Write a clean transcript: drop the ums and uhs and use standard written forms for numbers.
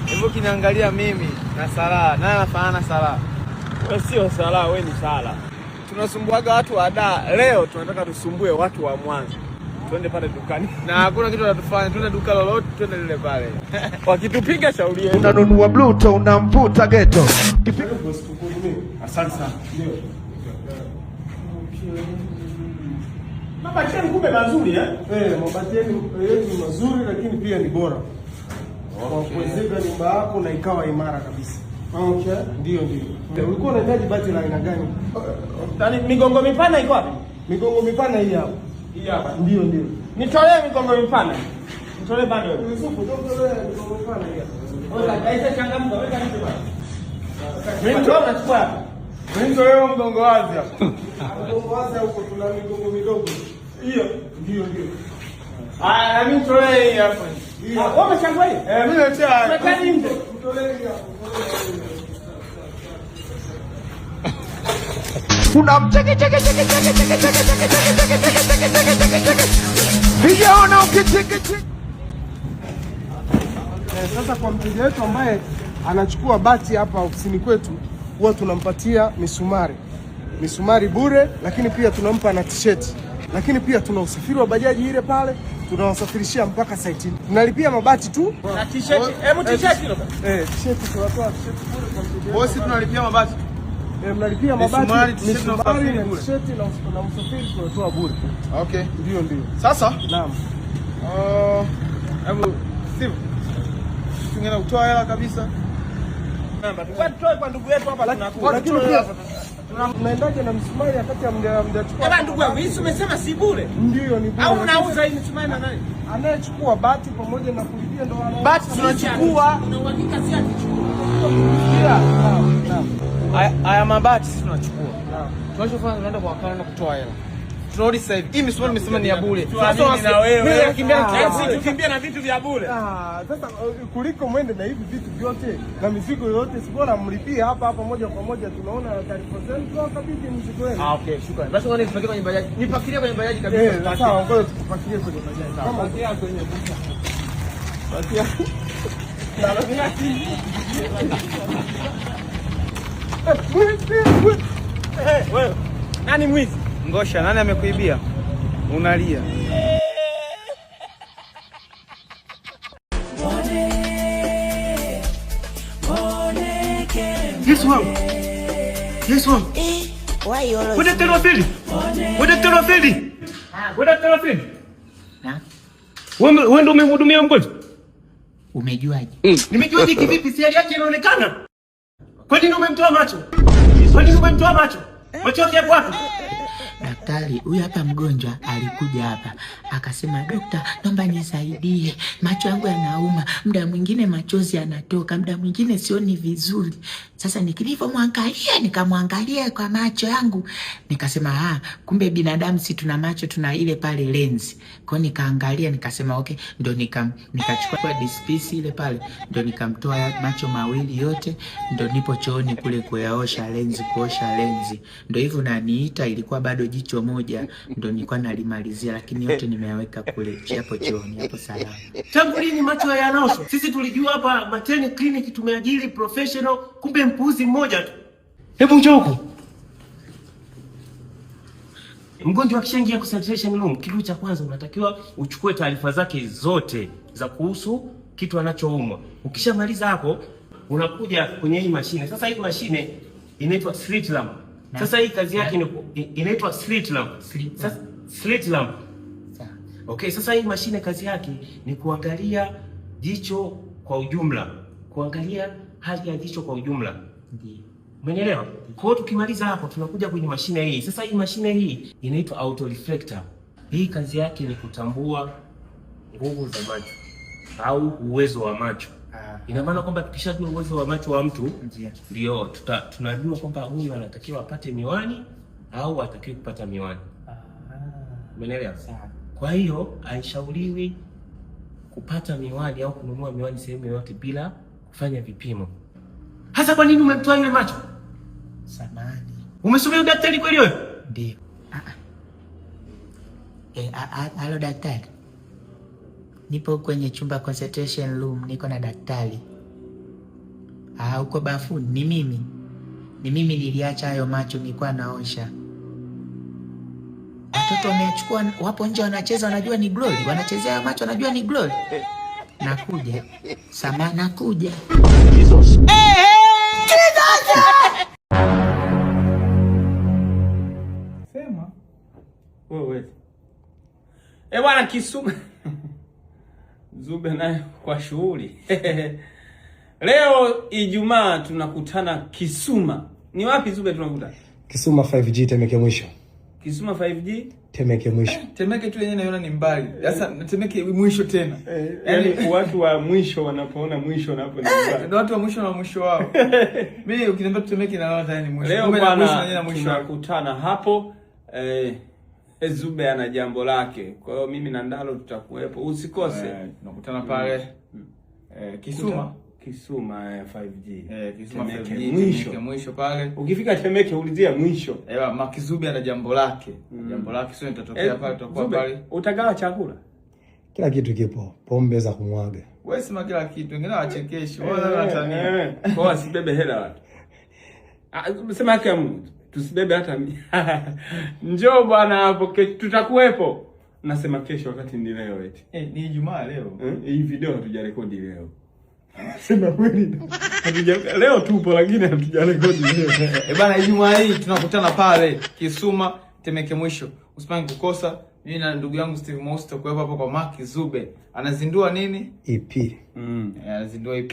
Hebu kiniangalia mimi na Sala. Nani anafanana Sala? Wewe sio Sala, wewe ni Sala. Tunasumbuaga watu wa Dar. Leo tunataka tusumbue watu wa Mwanza. Twende pale dukani. Na hakuna kitu atatufanya. Twende duka lolote, twende lile pale. Wakitupiga shauri yetu. Unanunua Bluetooth unamputa ghetto. Asante sana. Ndio. Mabati yenu kumbe mazuri mabati yenu ni mazuri lakini pia ni bora. Kwa kuwezeka nyumba yako na ikawa imara kabisa. Okay. Ndio. Ulikuwa unahitaji bati la aina gani? Yaani migongo mipana iko wapi? Migongo mipana hii hapa. Hii hapa. Ndio. Nitolee migongo mipana. Nitolee bado wewe. Yusufu, nitolee migongo mipana hii hapa. Oza, kaisa changamka, weka nje bado. Mimi ndio nachukua hapa. Mimi ndio leo mgongo wazi hapa. Mgongo wazi huko tuna migongo midogo. Hiyo. Ndio. Ah, mimi nitolee hii hapa. Wewe umechagua hii? Mimi natia. Umekani nje. Mtolee hii hapa. Unamcheke Vijaona ukicheke. Sasa kwa mteja wetu ambaye anachukua bati hapa ofisini kwetu, huwa tunampatia misumari bure, lakini pia tunampa na t-shirt. Lakini pia tuna usafiri wa bajaji ile pale, tunawasafirishia mpaka site. Tunalipia mabati tu. Na t-shirt. Hebu t-shirt hilo. T-shirt tunatoa t-shirt bure kwa mteja. Bosi tunalipia mabati. Mnalipia mabati, misumari na t-shirt na usafiri tunatoa bure. Okay. Ndio. Sasa? Naam. Hebu Steve. Tungeenda kutoa hela kabisa. Tutoe kwa ndugu yetu hapa tunakuwa. Lakini pia tunaendaje na misumari wakati hamjachukua? Baba ndugu yangu, hii umesema si bure? Ndio, ni bure. Au unauza hii misumari na nani? Anayechukua bati pamoja na kulipia ndo ana. Bati tunachukua. Una uhakika si atichukua? Naam. Haya mabati sisi tunachukua. Tunachofanya tunaenda kwa wakala na kutoa hela. Tunarudi sasa hivi. Hii misumari nimesema ni ya bure. Sasa na wewe. Mimi nakimbia tukimbia na vitu vya bure. Sasa kuliko mwende na hivi vitu vyote na mizigo yote, si bora mlipie hapa moja kwa moja, tunaona taarifa zenu kwa kabidhi mzigo wenu. Okay, shukrani. Basi ngoja nipakie kwenye bajaji. Nipakilie kwenye bajaji kabisa. Sawa, ngoja tupakilie kwenye bajaji. Kama Pakia kwenye buka. pakia. Wewe. Nani mwizi? Ngosha, nani amekuibia? Unalia. Yesu wangu. Why you always? Wewe daktari Fili. Wewe ndio umemhudumia mgonjwa? Umejuaje? Nimejuaje kivipi? Si hali yake inaonekana. Kwa nini umemtoa macho? Macho yake yapo wapi? Daktari, huyu hapa mgonjwa alikuja hapa. Akasema, "Dokta, naomba nisaidie. Macho yangu yanauma. Muda mwingine machozi yanatoka, muda mwingine sioni vizuri." Sasa nikamwangalia kwa macho yangu. Nikasema, kumbe binadamu si tuna macho, tuna ile pale lenzi. Kwa nikaangalia nikasema, okay, ndo nikachukua dispisi ile pale, ndo nikamtoa macho mawili yote, ndo nipo chooni kule kuosha lenzi. Ndo hivyo naniita, ilikuwa bado jicho moja ndo nilikuwa nalimalizia, lakini yote nimeyaweka kule hapo chooni hapo salama. Tangu lini macho yanaoshwa? Sisi tulijua hapa Mateni Clinic tumeajiri professional, kumbe mpuuzi mmoja tu. Hebu njoo huko. Mgonjwa akishaingia concentration room, kitu cha kwanza unatakiwa uchukue taarifa zake zote za kuhusu kitu anachoumwa. Ukishamaliza hapo, unakuja kwenye hii mashine. Sasa hii mashine inaitwa slit lamp. Sasa hii kazi yake inaitwa slit lamp. Slit lamp. Okay, sasa hii mashine kazi yake ni kuangalia jicho kwa ujumla. Kuangalia hali ya jicho kwa ujumla. Ndiyo. Umeelewa? Kwa hiyo tukimaliza hapo tunakuja kwenye mashine hii. Sasa hii mashine hii inaitwa autoreflector. Hii kazi yake ni kutambua nguvu za macho au uwezo wa macho. Ina maana kwamba tukishajua uwezo wa macho wa mtu, ndio tunajua kwamba huyu anatakiwa apate miwani au atakiwa kupata miwani. Umeelewa? Kwa hiyo haishauriwi kupata miwani au kununua miwani sehemu yoyote bila kufanya vipimo. Hasa kwa nini umemtoa yule macho? Samahani. Umesomea udaktari kweli wewe? Ndio. Halo daktari. Nipo kwenye chumba concentration room, niko na daktari. Uko bafuni? Ni mimi niliacha hayo macho, nilikuwa naosha. Watoto wamechukua, wapo nje wanacheza, wanajua ni Glory. Wanachezea hayo macho, wanajua ni Glory. Nakuja. Sama nakuja. Jesus. Sema. Wewe. Bwana Kisuma. Zube naye kwa shughuli. Leo Ijumaa tunakutana Kisuma. Ni wapi Zube tunakutana? Kisuma 5G Temeke mwisho. Kisuma 5G Temeke mwisho. Temeke tu yenyewe naona ni mbali. Sasa Temeke mwisho tena. Yaani watu wa mwisho wanapoona mwisho na hapo ni mbali. Watu wa mwisho na mwisho wao. Mimi ukiniambia Temeke naona tena ni mwisho. Leo bwana tunakutana hapo. Zube ana jambo lake. Kwa hiyo mimi na Ndalo tutakuwepo. Usikose. Tunakutana pale Kisuma 5G. Kisuma 5G mwisho pale. Ukifika Temeke ulizia mwisho. Makizube ana jambo lake. Jambo lake sio nitatokea pale, tutakuwa pale. Utagawa chakula. Kila kitu kipo. Pombe za kumwaga. Wewe sema kila kitu. Wengine wachekeshi. Wao wanatania. Kwa asibebe hela watu. Sema yake Mungu. Tusibebe hata njoo bwana hapo, tutakuwepo. Nasema kesho wakati ni leo eti. Ni Ijumaa leo. Hii video hatujarekodi leo. Sema kweli. Leo tupo lakini hatujarekodi leo. Bwana Ijumaa hii tunakutana pale Kisuma Temeke mwisho. Usipange kukosa. Mimi na ndugu yangu Steve Mouse tutakuwepo hapo kwa Mark Zube. Anazindua nini? EP. Anazindua EP.